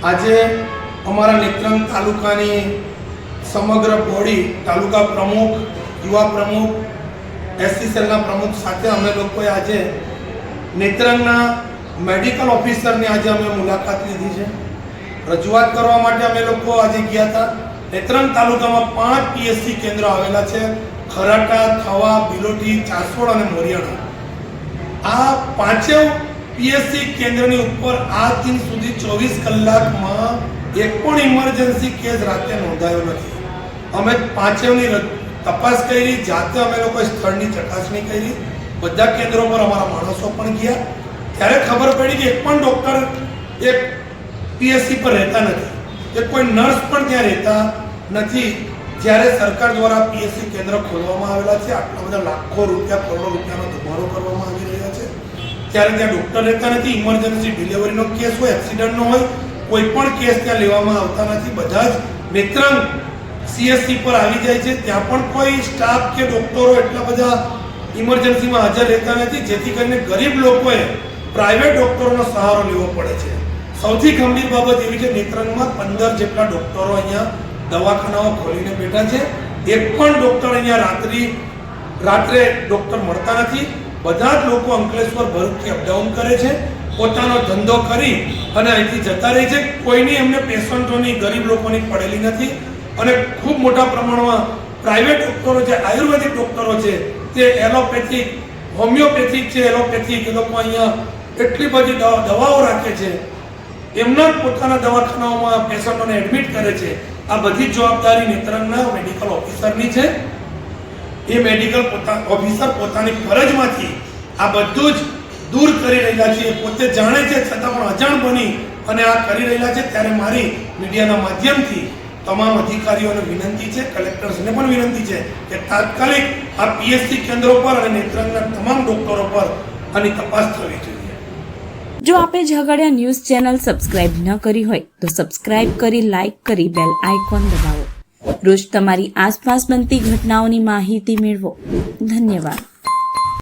આજે અમારા નેત્રંગ તાલુકાની સમગ્ર બોડી તાલુકા પ્રમુખ, યુવા પ્રમુખ, એસસી સેલના પ્રમુખ સાથે અમે લોકોએ આજે નેત્રંગના મેડિકલ ઓફિસરની આજે અમે મુલાકાત લીધી છે. રજૂઆત કરવા માટે અમે લોકો આજે ગયા હતા. નેત્રંગ તાલુકામાં 5 પીએસસી કેન્દ્રો આવેલા છે: ખરાટા, થવા, બિલોટી, ચાસોડ અને મોરિયાણા. આ પાંચેય પીએસસી કેન્દ્રની ઉપર આજ દિન સુધી 24 કલાકમાં એક પણ ઇમરજન્સી કેસ રાતે નોંધાયો નથી. અમે પાંચેયની તપાસ કરી, જાતે અમે લોકો સ્થળની ચકાસણી કરી, બધા કેન્દ્રો પર અમારા માણસો પણ ગયા. ત્યારે ખબર પડી કે એક પણ ડૉક્ટર એક પીએસસી પર રહેતા નથી, કે કોઈ નર્સ પણ ત્યાં રહેતા નથી. જ્યારે સરકાર દ્વારા પીએસસી કેન્દ્ર ખોલવામાં આવેલા છે, આટલા બધા લાખો રૂપિયા, કરોડો રૂપિયાનો ધુમાડો કરવામાં આવી રહ્યા છે, ત્યારે ત્યાં ડૉક્ટર રહેતા નથી. ઇમરજન્સી ડિલિવરીનો કેસ હોય, એક્સિડન્ટનો હોય, કોઈ પણ કેસ ત્યાં લેવામાં આવતા નથી. બધા જ નેત્રંગ સીએસસી પર આવી જાય છે. ત્યાં પણ કોઈ સ્ટાફ કે ડૉક્ટરો એટલા બધા ઇમરજન્સીમાં હાજર રહેતા નથી, જેથી કરીને ગરીબ લોકોએ પ્રાઇવેટ ડૉક્ટરોનો સહારો લેવો પડે છે. સૌથી ગંભીર બાબત એવી છે, નેત્રંગમાં 15 જેટલા ડૉક્ટરો અહીંયા દવાખાનાઓ ખોલીને બેઠા છે. એક પણ ડૉક્ટર અહીંયા રાત્રે ડૉક્ટર મળતા નથી. બધા જ લોકો અંકલેશ્વર, ભરૂચથી અપડાઉન કરે છે, પોતાનો ધંધો કરી અને અહીંથી જતા રહે છે. કોઈની એમને પેશન્ટોની, ગરીબ લોકોની પડેલી નથી. અને ખૂબ મોટા પ્રમાણમાં પ્રાઇવેટ ડૉક્ટરો છે, આયુર્વેદિક ડૉક્ટરો છે, તે એલોપેથિક, હોમિયોપેથિક છે, એલોપેથિક, એ લોકો અહીંયા એટલી બધી દવાઓ રાખે છે. એમના પોતાના દવાખાનાઓમાં પેશન્ટોને એડમિટ કરે છે. આ બધી જવાબદારી નેત્રંગના મેડિકલ ઓફિસરની છે. એ મેડિકલ ઓફિસર પોતાની ફરજમાંથી આ બધું જ દૂર કરી રહ્યા છે. પોતે જાણે છે છતાં પણ અજાણ બની અને આ કરી રહ્યા છે. ત્યારે મારી મીડિયાના માધ્યમથી તમામ અધિકારીઓને વિનંતી છે, કલેક્ટર્સને પણ વિનંતી છે કે તાત્કાલિક આ પીએસસી કેન્દ્રો પર અને નેત્રંગના તમામ ડૉક્ટરો પર આની તપાસ થવી જોઈએ. જો આપે ઝઘડિયા ન્યૂઝ ચેનલ સબસ્ક્રાઇબ ન કરી હોય તો સબસ્ક્રાઇબ કરી, લાઇક કરી, બેલ આઇકોન દબાવો. રોજ તમારી આસપાસ બનતી ઘટનાઓની માહિતી મેળવો. ધન્યવાદ.